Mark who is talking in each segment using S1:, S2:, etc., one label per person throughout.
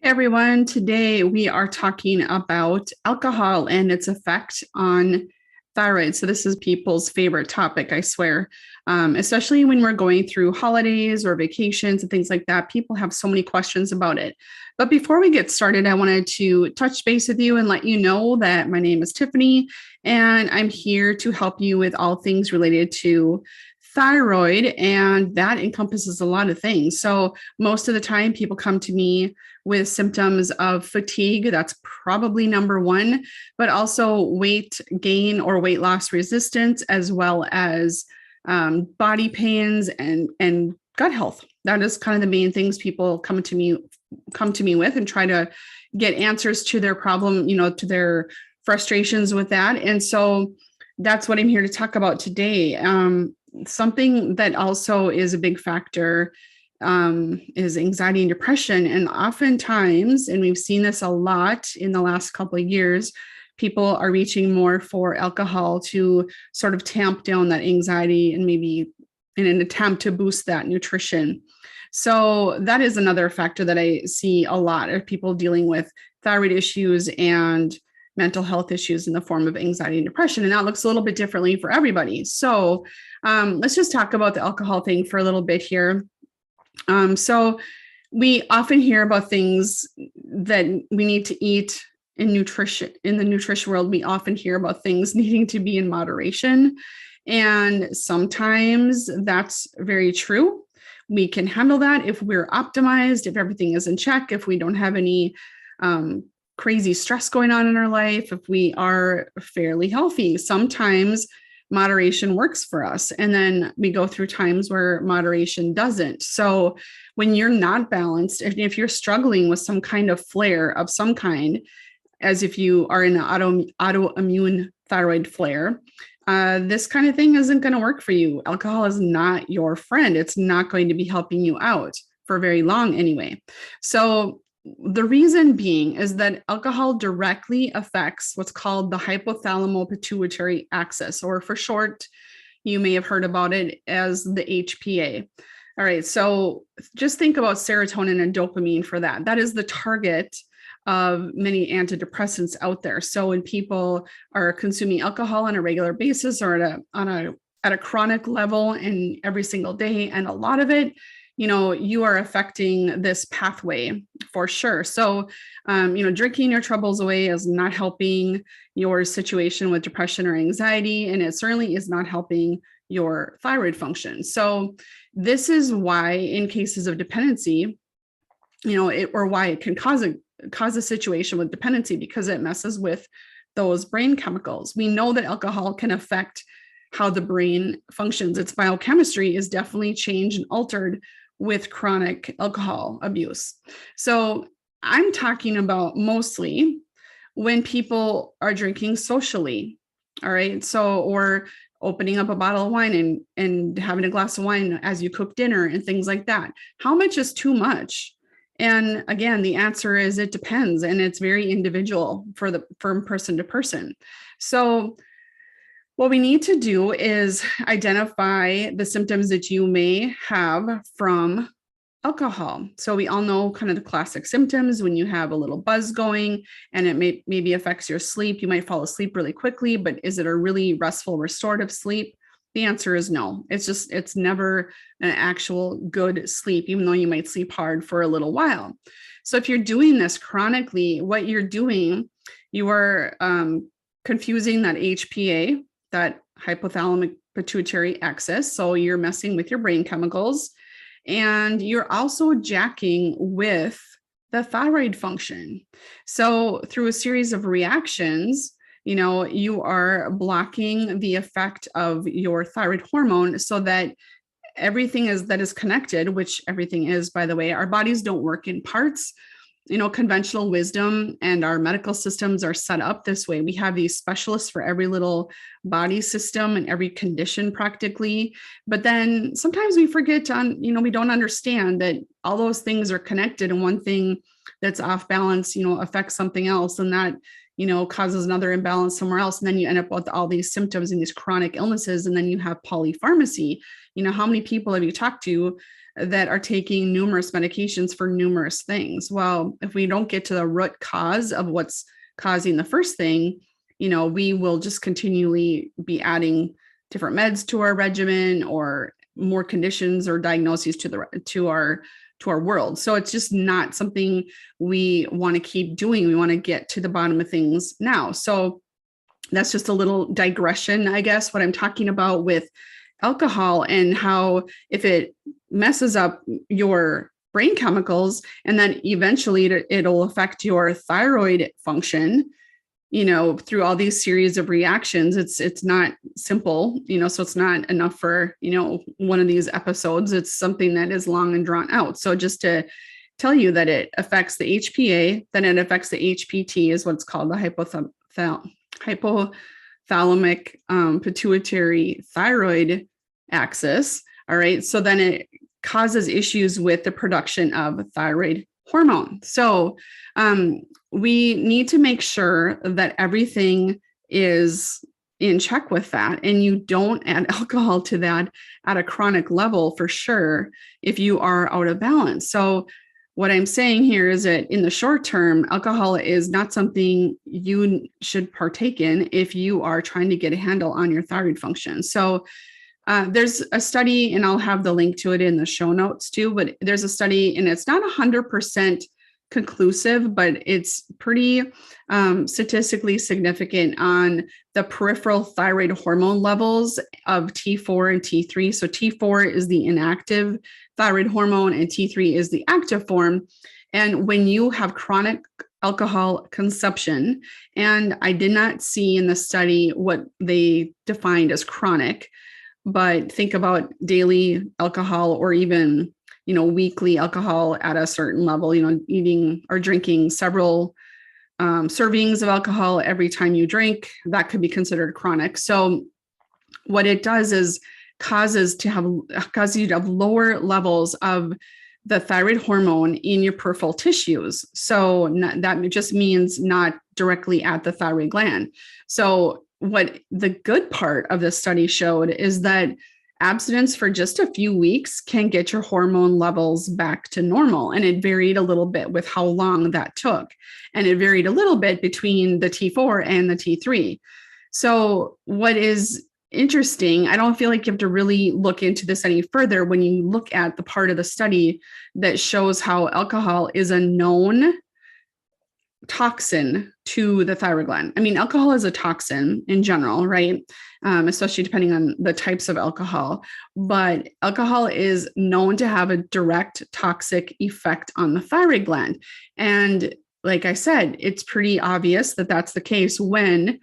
S1: Hey everyone, today we are talking about alcohol and its effect on thyroid. So, this is people's favorite topic, I swear, especially when we're going through holidays or vacations and things like that. People have so many questions about it. But before we get started, I wanted to touch base with you and let you know that my name is Tiffany, and I'm here to help you with all things related to thyroid, and that encompasses a lot of things. So, most of the time, people come to me with symptoms of fatigue. That's probably number one, but also weight gain or weight loss resistance, as well as body pains and gut health. That is kind of the main things people come to me with and try to get answers to their problem, to their frustrations with that. And so that's what I'm here to talk about today. Something that also is a big factor is anxiety and depression. And oftentimes, and we've seen this a lot in the last couple of years, people are reaching more for alcohol to sort of tamp down that anxiety and maybe in an attempt to boost that nutrition. So that is another factor that I see a lot of people dealing with thyroid issues and mental health issues in the form of anxiety and depression. And that looks a little bit differently for everybody. So let's just talk about the alcohol thing for a little bit here. So we often hear about things that we need to eat in nutrition. In the nutrition world, we often hear about things needing to be in moderation. And sometimes that's very true. We can handle that if we're optimized, if everything is in check, if we don't have any crazy stress going on in our life, if we are fairly healthy. Sometimes moderation works for us. And then we go through times where moderation doesn't. So when you're not balanced, if you're struggling with some kind of flare of some kind, as if you are in an autoimmune thyroid flare, this kind of thing isn't going to work for you. Alcohol is not your friend. It's not going to be helping you out for very long anyway. So the reason being is that alcohol directly affects what's called the hypothalamo-pituitary axis, or for short, you may have heard about it as the HPA. All right, so just think about serotonin and dopamine for that. That is the target of many antidepressants out there. So when people are consuming alcohol on a regular basis or at a chronic level and every single day, and a lot of it, you are affecting this pathway for sure. So, drinking your troubles away is not helping your situation with depression or anxiety, and it certainly is not helping your thyroid function. So this is why in cases of dependency, why it can cause a situation with dependency, because it messes with those brain chemicals. We know that alcohol can affect how the brain functions. Its biochemistry is definitely changed and altered with chronic alcohol abuse. So I'm talking about mostly when people are drinking socially. All right. So, or opening up a bottle of wine and having a glass of wine as you cook dinner and things like that. How much is too much? And again, the answer is it depends, and it's very individual from person to person. So what we need to do is identify the symptoms that you may have from alcohol. So we all know kind of the classic symptoms when you have a little buzz going and it maybe affects your sleep. You might fall asleep really quickly, but is it a really restful, restorative sleep? The answer is no. It's never an actual good sleep, even though you might sleep hard for a little while. So if you're doing this chronically, what you're doing, you are confusing that HPA, that hypothalamic-pituitary axis. So you're messing with your brain chemicals, and you're also jacking with the thyroid function. So through a series of reactions, you are blocking the effect of your thyroid hormone so that everything that is connected, which everything is, by the way. Our bodies don't work in parts. Conventional wisdom and our medical systems are set up this way. We have these specialists for every little body system and every condition practically. But then sometimes we forget we don't understand that all those things are connected, and one thing that's off balance, affects something else, and that, causes another imbalance somewhere else. And then you end up with all these symptoms and these chronic illnesses. And then you have polypharmacy. How many people have you talked to that are taking numerous medications for numerous things. Well, if we don't get to the root cause of what's causing the first thing, we will just continually be adding different meds to our regimen or more conditions or diagnoses to our world. So it's just not something we want to keep doing. We want to get to the bottom of things now. So that's just a little digression, I guess, what I'm talking about with alcohol and how if it messes up your brain chemicals and then eventually it'll affect your thyroid function, through all these series of reactions. It's not simple, so it's not enough for, one of these episodes. It's something that is long and drawn out. So just to tell you that it affects the HPA, then it affects the HPT, is what's called the hypothalamic-pituitary thyroid axis. All right. So then it causes issues with the production of thyroid hormone. So we need to make sure that everything is in check with that. And you don't add alcohol to that at a chronic level for sure if you are out of balance. So what I'm saying here is that in the short term, alcohol is not something you should partake in if you are trying to get a handle on your thyroid function. So there's a study, and I'll have the link to it in the show notes too, but there's a study and it's not 100% conclusive, but it's pretty statistically significant on the peripheral thyroid hormone levels of T4 and T3. So T4 is the inactive thyroid hormone and T3 is the active form. And when you have chronic alcohol consumption, and I did not see in the study what they defined as chronic, but think about daily alcohol or even weekly alcohol at a certain level, eating or drinking several servings of alcohol every time you drink, that could be considered chronic. So what it does is causes you to have lower levels of the thyroid hormone in your peripheral tissues. So that just means not directly at the thyroid gland. So what the good part of this study showed is that abstinence for just a few weeks can get your hormone levels back to normal. And it varied a little bit with how long that took. And it varied a little bit between the T4 and the T3. So what is interesting, I don't feel like you have to really look into this any further when you look at the part of the study that shows how alcohol is a known toxin to the thyroid gland. I mean, alcohol is a toxin in general, right? Especially depending on the types of alcohol. But alcohol is known to have a direct toxic effect on the thyroid gland. And like I said, it's pretty obvious that that's the case when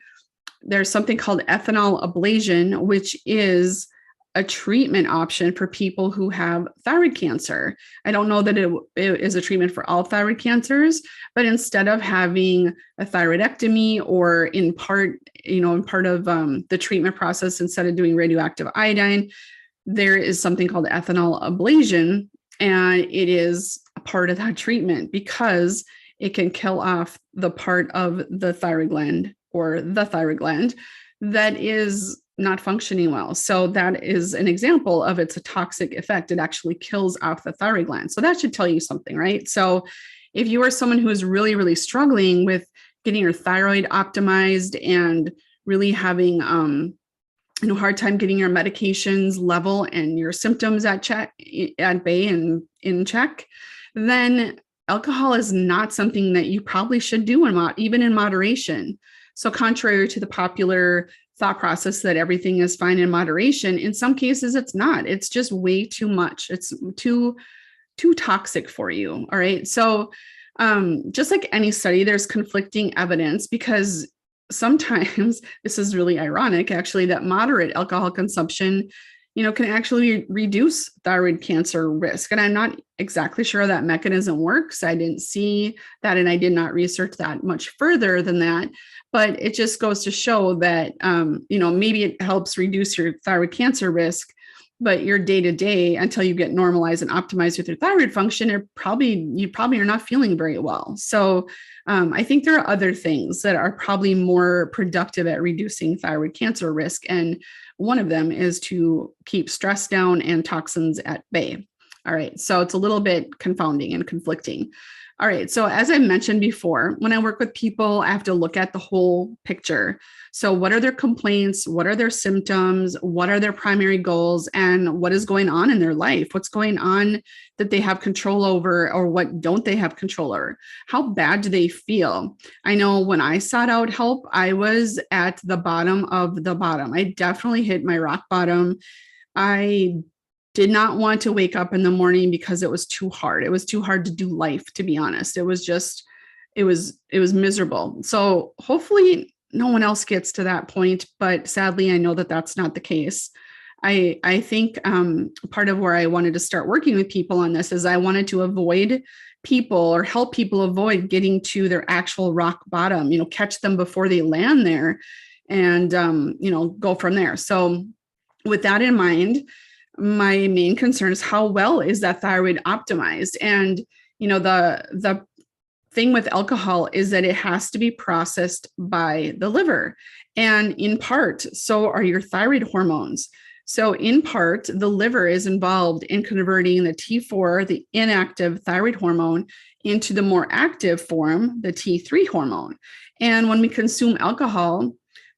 S1: there's something called ethanol ablation, which is a treatment option for people who have thyroid cancer. I don't know that it is a treatment for all thyroid cancers, but instead of having a thyroidectomy or in part of the treatment process, instead of doing radioactive iodine, there is something called ethanol ablation. And it is a part of that treatment because it can kill off the part of the thyroid gland or the thyroid gland that is not functioning well. So that is an example of it's a toxic effect. It actually kills off the thyroid gland. So that should tell you something, right? So if you are someone who is really, really struggling with getting your thyroid optimized and really having hard time getting your medications level and your symptoms at bay and in check, then alcohol is not something that you probably should do even in moderation. So contrary to the popular thought process that everything is fine in moderation, in some cases it's not. It's just way too much. It's too toxic for you. All right. So just like any study, there's conflicting evidence because sometimes this is really ironic, actually, that moderate alcohol consumption, can actually reduce thyroid cancer risk. And I'm not exactly sure how that mechanism works. I didn't see that, and I did not research that much further than that. But it just goes to show that, maybe it helps reduce your thyroid cancer risk, but your day-to-day, until you get normalized and optimized with your thyroid function, you probably are not feeling very well. So I think there are other things that are probably more productive at reducing thyroid cancer risk. And one of them is to keep stress down and toxins at bay. All right. So it's a little bit confounding and conflicting. All right. So as I mentioned before, when I work with people, I have to look at the whole picture. So what are their complaints? What are their symptoms? What are their primary goals? And what is going on in their life? What's going on that they have control over, or what don't they have control over? How bad do they feel? I know when I sought out help, I was at the bottom of the bottom. I definitely hit my rock bottom. I did not want to wake up in the morning because it was too hard. It was too hard to do life, to be honest. It was just, it was miserable. So hopefully no one else gets to that point, but sadly, I know that that's not the case. I think part of where I wanted to start working with people on this is I wanted to avoid people or help people avoid getting to their actual rock bottom, catch them before they land there and, go from there. So with that in mind, my main concern is how well is that thyroid optimized? And, the thing with alcohol is that it has to be processed by the liver. And in part, so are your thyroid hormones. So in part, the liver is involved in converting the T4, the inactive thyroid hormone, into the more active form, the T3 hormone. And when we consume alcohol,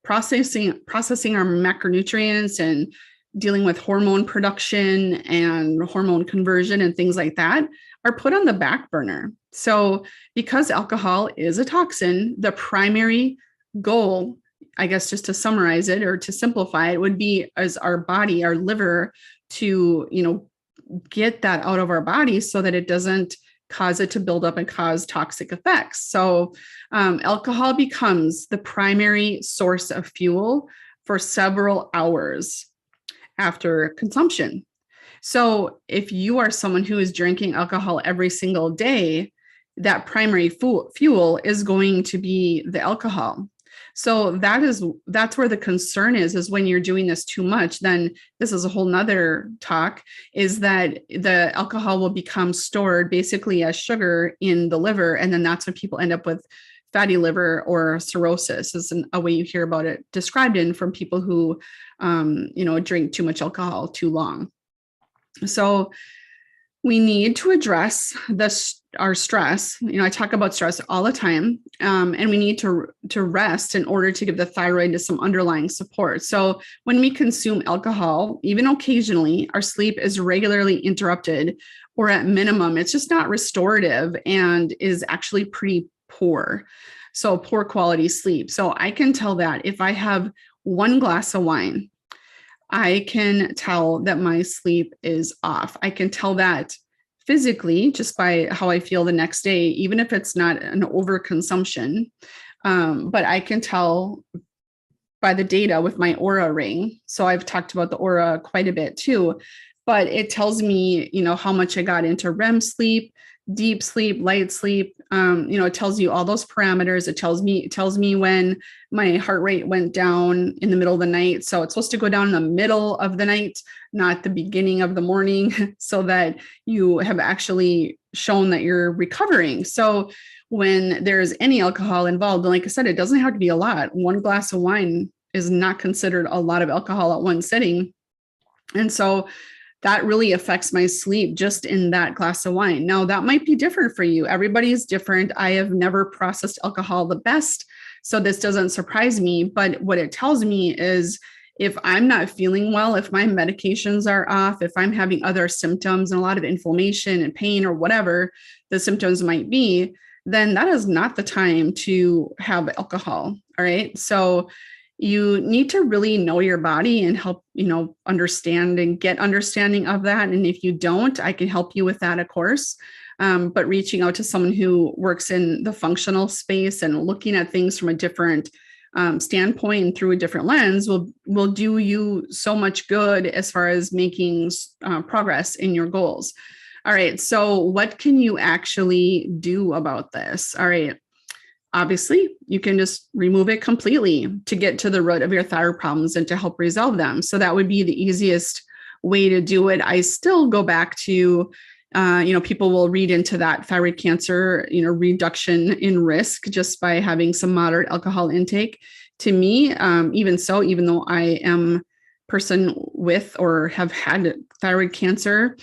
S1: processing our macronutrients and dealing with hormone production and hormone conversion and things like that are put on the back burner. So because alcohol is a toxin, the primary goal, I guess just to summarize it or to simplify it, would be as our body, our liver, to, get that out of our body so that it doesn't cause it to build up and cause toxic effects. So alcohol becomes the primary source of fuel for several hours after consumption. So if you are someone who is drinking alcohol every single day, that primary fuel is going to be the alcohol. So that's where the concern is when you're doing this too much, then this is a whole nother talk, is that the alcohol will become stored basically as sugar in the liver. And then that's when people end up with fatty liver or cirrhosis is a way you hear about it described in from people who, drink too much alcohol too long. So we need to address our stress. I talk about stress all the time, and we need to rest in order to give the thyroid to some underlying support. So when we consume alcohol, even occasionally, our sleep is regularly interrupted, or at minimum, it's just not restorative and is actually pretty poor. So poor quality sleep. So I can tell that if I have one glass of wine, I can tell that my sleep is off. I can tell that physically just by how I feel the next day, even if it's not an overconsumption. But I can tell by the data with my Aura ring. So I've talked about the Aura quite a bit too, but it tells me, how much I got into REM sleep, deep sleep, light sleep. It tells you all those parameters. It tells me when my heart rate went down in the middle of the night. So it's supposed to go down in the middle of the night, not the beginning of the morning, so that you have actually shown that you're recovering. So when there's any alcohol involved, and like I said, it doesn't have to be a lot. One glass of wine is not considered a lot of alcohol at one sitting. And so that really affects my sleep just in that glass of wine. Now, that might be different for you. Everybody is different. I have never processed alcohol the best, so this doesn't surprise me. But what it tells me is if I'm not feeling well, if my medications are off, if I'm having other symptoms and a lot of inflammation and pain or whatever the symptoms might be, then that is not the time to have alcohol. All right. So you need to really know your body and help, understand and get understanding of that. And if you don't, I can help you with that, of course. But reaching out to someone who works in the functional space and looking at things from a different standpoint and through a different lens will do you so much good as far as making progress in your goals. All right. So what can you actually do about this? All right. Obviously, you can just remove it completely to get to the root of your thyroid problems and to help resolve them. So that would be the easiest way to do it. I still go back to, people will read into that thyroid cancer, reduction in risk just by having some moderate alcohol intake. To me, even though I am person with or have had thyroid cancer,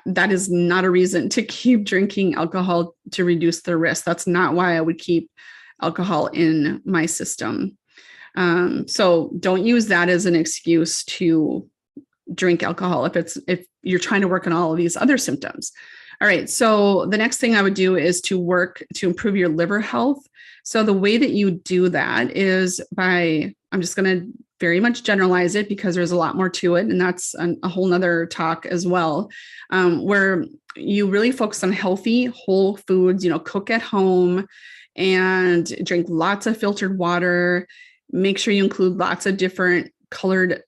S1: that is not a reason to keep drinking alcohol to reduce the risk. That's not why I would keep alcohol in my system. So don't use that as an excuse to drink alcohol if you're trying to work on all of these other symptoms. All right. So the next thing I would do is to work to improve your liver health. So the way that you do that is by, I'm just going to very much generalize it because there's a lot more to it. And that's a whole nother talk as well, where you really focus on healthy, whole foods, cook at home and drink lots of filtered water. Make sure you include lots of different colored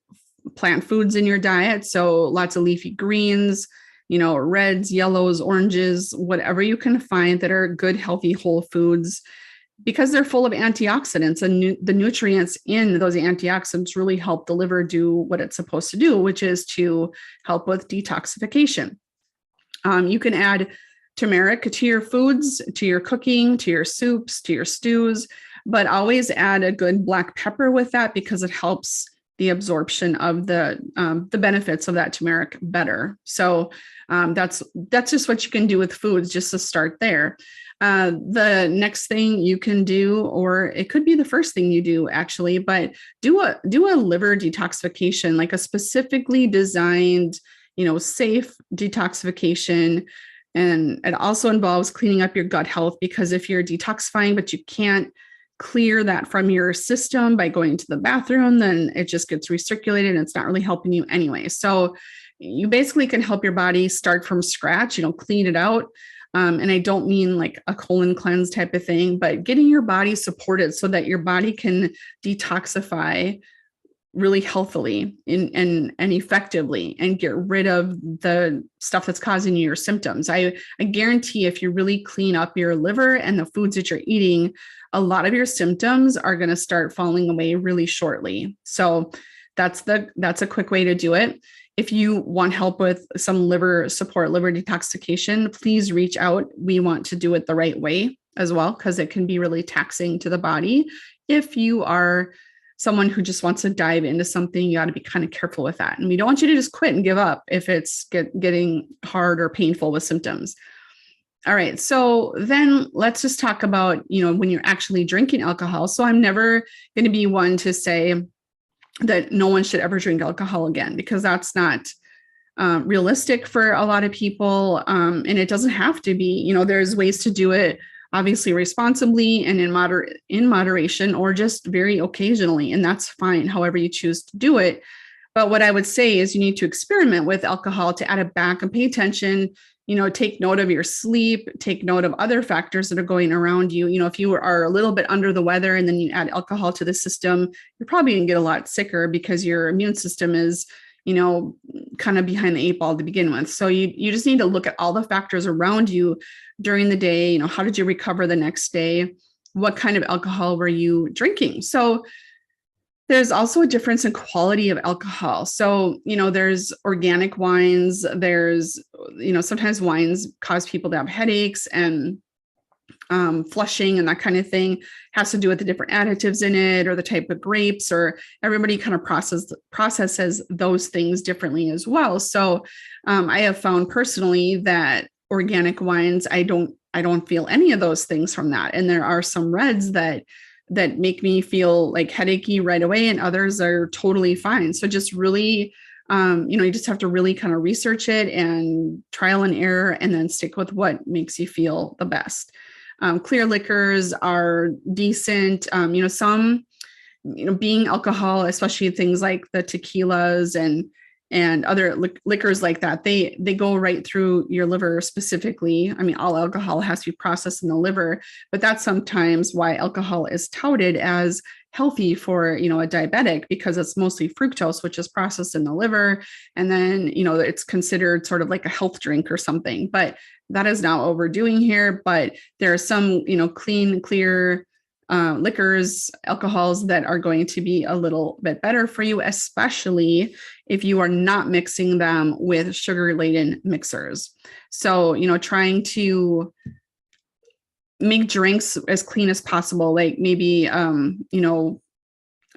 S1: plant foods in your diet. So lots of leafy greens, reds, yellows, oranges, whatever you can find that are good, healthy, whole foods, because they're full of antioxidants, and the nutrients in those antioxidants really help the liver do what it's supposed to do, which is to help with detoxification. You can add turmeric to your foods, to your cooking, to your soups, to your stews, but always add a good black pepper with that because it helps the absorption of the benefits of that turmeric better. So that's just what you can do with foods, just to start there. The next thing you can do, or it could be the first thing you do actually, but do a liver detoxification, like a specifically designed, safe detoxification. And it also involves cleaning up your gut health, because if you're detoxifying, but you can't clear that from your system by going to the bathroom, then it just gets recirculated and it's not really helping you anyway. So you basically can help your body start from scratch, clean it out. And I don't mean like a colon cleanse type of thing, but getting your body supported so that your body can detoxify really healthily and effectively and get rid of the stuff that's causing you your symptoms. I guarantee if you really clean up your liver and the foods that you're eating, a lot of your symptoms are going to start falling away really shortly. So that's a quick way to do it. If you want help with some liver support, liver detoxification, please reach out. We want to do it the right way as well, because it can be really taxing to the body. If you are someone who just wants to dive into something, you got to be kind of careful with that. And we don't want you to just quit and give up if it's getting hard or painful with symptoms. All right. So then let's just talk about, when you're actually drinking alcohol. So I'm never going to be one to say that no one should ever drink alcohol again, because that's not realistic for a lot of people. And it doesn't have to be, there's ways to do it, obviously responsibly and in moderation, or just very occasionally. And that's fine, however you choose to do it. But what I would say is you need to experiment with alcohol to add it back and pay attention, take note of your sleep, take note of other factors that are going around you. If you are a little bit under the weather and then you add alcohol to the system, you're probably going to get a lot sicker because your immune system is, kind of behind the eight ball to begin with. So you just need to look at all the factors around you during the day. How did you recover the next day? What kind of alcohol were you drinking? So there's also a difference in quality of alcohol. So, there's organic wines. There's, sometimes wines cause people to have headaches and flushing and that kind of thing. Has to do with the different additives in it or the type of grapes, or everybody kind of processes those things differently as well. So I have found personally that organic wines, I don't feel any of those things from that. And there are some reds that make me feel like headachy right away, and others are totally fine. So just really, you just have to really kind of research it and trial and error, and then stick with what makes you feel the best. Clear liquors are decent. Some, being alcohol, especially things like the tequilas and other liquors like that, they go right through your liver specifically. I mean, all alcohol has to be processed in the liver, but that's sometimes why alcohol is touted as healthy for, a diabetic, because it's mostly fructose, which is processed in the liver. And then, it's considered sort of like a health drink or something, but that is not what we're doing here. But there are some, clean, clear liquors, alcohols that are going to be a little bit better for you, especially if you are not mixing them with sugar-laden mixers. So, trying to make drinks as clean as possible, like maybe,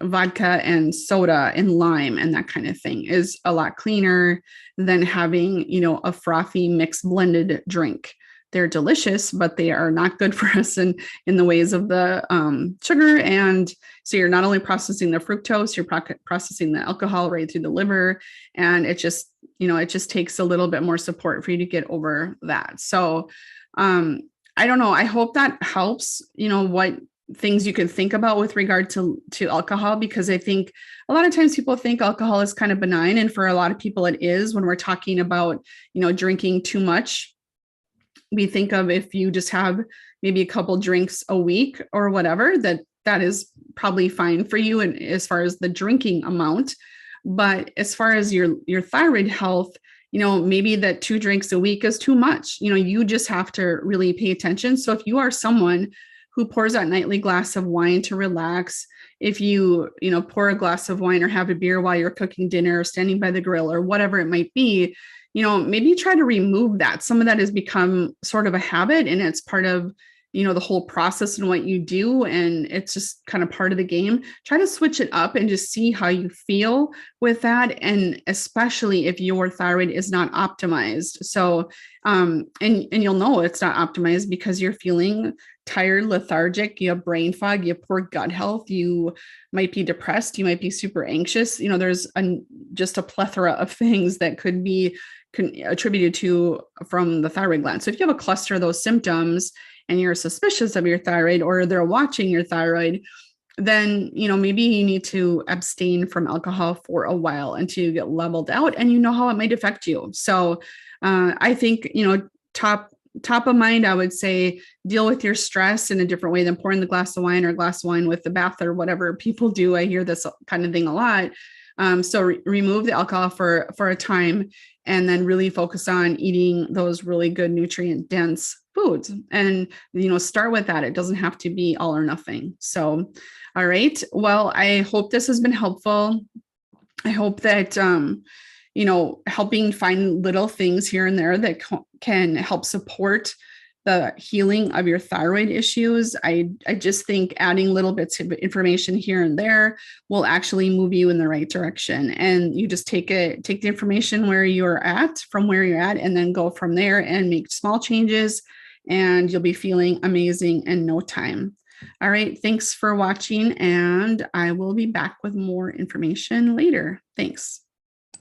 S1: vodka and soda and lime and that kind of thing is a lot cleaner than having, a frothy mixed blended drink. They're delicious, but they are not good for us in the ways of the sugar. And so you're not only processing the fructose, you're processing the alcohol right through the liver. And it just takes a little bit more support for you to get over that. So I don't know. I hope that helps, what things you can think about with regard to alcohol, because I think a lot of times people think alcohol is kind of benign. And for a lot of people, it is. When we're talking about, drinking too much, we think of if you just have maybe a couple drinks a week or whatever, that is probably fine for you. And as far as the drinking amount, but as far as your thyroid health, maybe that 2 drinks a week is too much. You just have to really pay attention. So if you are someone who pours that nightly glass of wine to relax, if you, pour a glass of wine or have a beer while you're cooking dinner or standing by the grill or whatever it might be, maybe try to remove that. Some of that has become sort of a habit, and it's part of, the whole process and what you do. And it's just kind of part of the game. Try to switch it up and just see how you feel with that. And especially if your thyroid is not optimized. So, and you'll know it's not optimized because you're feeling tired, lethargic, you have brain fog, you have poor gut health, you might be depressed, you might be super anxious. There's just a plethora of things that could be attributed to from the thyroid gland. So if you have a cluster of those symptoms and you're suspicious of your thyroid, or they're watching your thyroid, then, maybe you need to abstain from alcohol for a while until you get leveled out and how it might affect you. So I think, top of mind, I would say deal with your stress in a different way than pouring the glass of wine or a glass of wine with the bath or whatever people do. I hear this kind of thing a lot. So remove the alcohol for a time, and then really focus on eating those really good nutrient dense foods, and start with that. It doesn't have to be all or nothing. So, all right. Well, I hope this has been helpful. I hope that helping find little things here and there that can help support the healing of your thyroid issues. I just think adding little bits of information here and there will actually move you in the right direction. And you just take the information from where you're at, and then go from there and make small changes, and you'll be feeling amazing in no time. All right. Thanks for watching, and I will be back with more information later. Thanks.